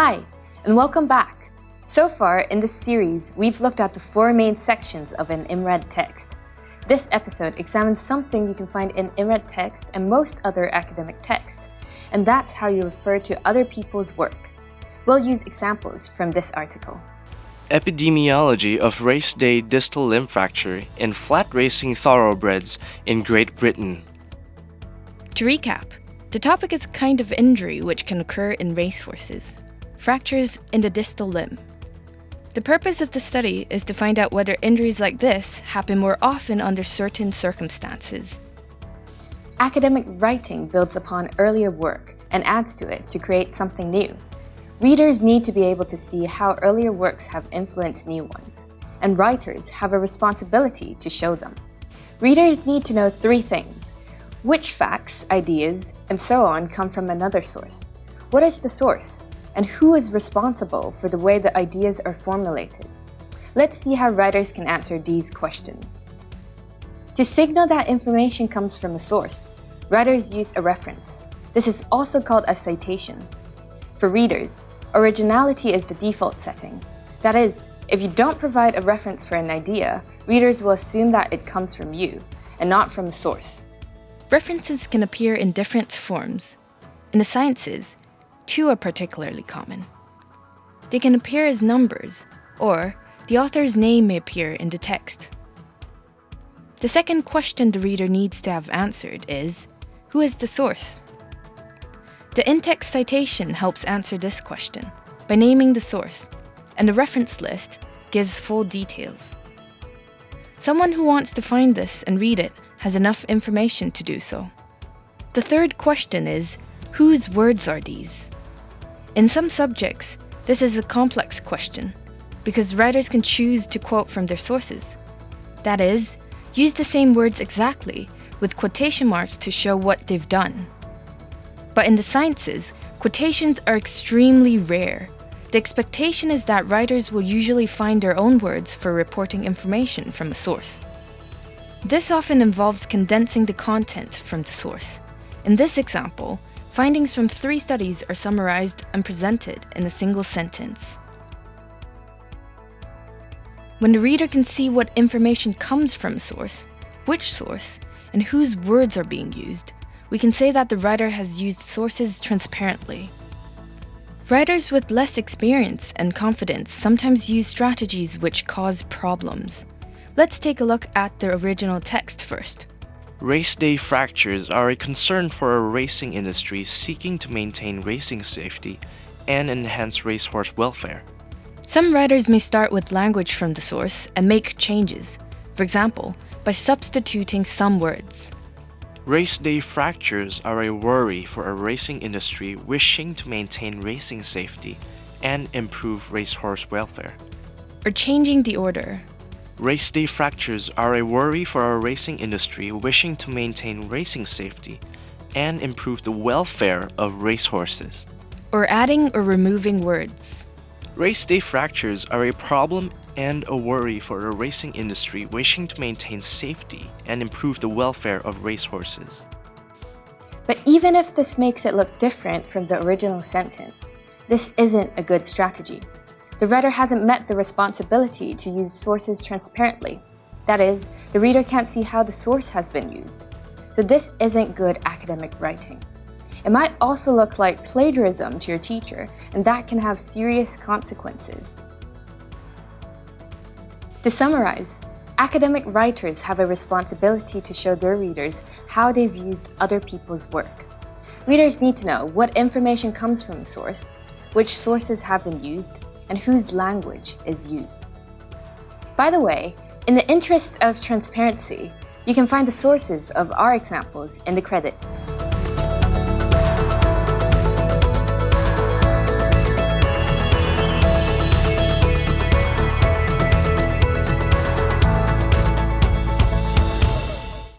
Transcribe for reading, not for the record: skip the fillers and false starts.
Hi, and welcome back. So far in this series, we've looked at the four main sections of an IMRD text. This episode examines something you can find in IMRD text and most other academic texts, and that's how you refer to other people's work. We'll use examples from this article. Epidemiology of race day distal limb fracture in flat racing thoroughbreds in Great Britain. To recap, the topic is a kind of injury which can occur in racehorses. Fractures in the distal limb. The purpose of the study is to find out whether injuries like this happen more often under certain circumstances. Academic writing builds upon earlier work and adds to it to create something new. Readers need to be able to see how earlier works have influenced new ones, and writers have a responsibility to show them. Readers need to know three things: which facts, ideas, and so on come from another source, what is the source, and who is responsible for the way the ideas are formulated. Let's see how writers can answer these questions. To signal that information comes from a source, writers use a reference. This is also called a citation. For readers, originality is the default setting. That is, if you don't provide a reference for an idea, readers will assume that it comes from you, and not from a source. References can appear in different forms. In the sciences, two are particularly common. They can appear as numbers, or the author's name may appear in the text. The second question the reader needs to have answered is, who is the source? The in-text citation helps answer this question by naming the source, and the reference list gives full details. Someone who wants to find this and read it has enough information to do so. The third question is, whose words are these? In some subjects, this is a complex question, because writers can choose to quote from their sources. That is, use the same words exactly, with quotation marks to show what they've done. But in the sciences, quotations are extremely rare. The expectation is that writers will usually find their own words for reporting information from a source. This often involves condensing the content from the source. In this example, findings from 3 studies are summarized and presented in a single sentence. When the reader can see what information comes from a source, which source, and whose words are being used, we can say that the writer has used sources transparently. Writers with less experience and confidence sometimes use strategies which cause problems. Let's take a look at the original text first. Race day fractures are a concern for a racing industry seeking to maintain racing safety and enhance racehorse welfare. Some writers may start with language from the source and make changes, for example, by substituting some words. Race day fractures are a worry for a racing industry wishing to maintain racing safety and improve racehorse welfare. Or changing the order. Race day fractures are a worry for our racing industry wishing to maintain racing safety and improve the welfare of racehorses. Or adding or removing words. Race day fractures are a problem and a worry for a racing industry wishing to maintain safety and improve the welfare of racehorses. But even if this makes it look different from the original sentence, this isn't a good strategy. The writer hasn't met the responsibility to use sources transparently. That is, the reader can't see how the source has been used. So this isn't good academic writing. It might also look like plagiarism to your teacher, and that can have serious consequences. To summarize, academic writers have a responsibility to show their readers how they've used other people's work. Readers need to know what information comes from the source, which sources have been used, and whose language is used. By the way, in the interest of transparency, you can find the sources of our examples in the credits.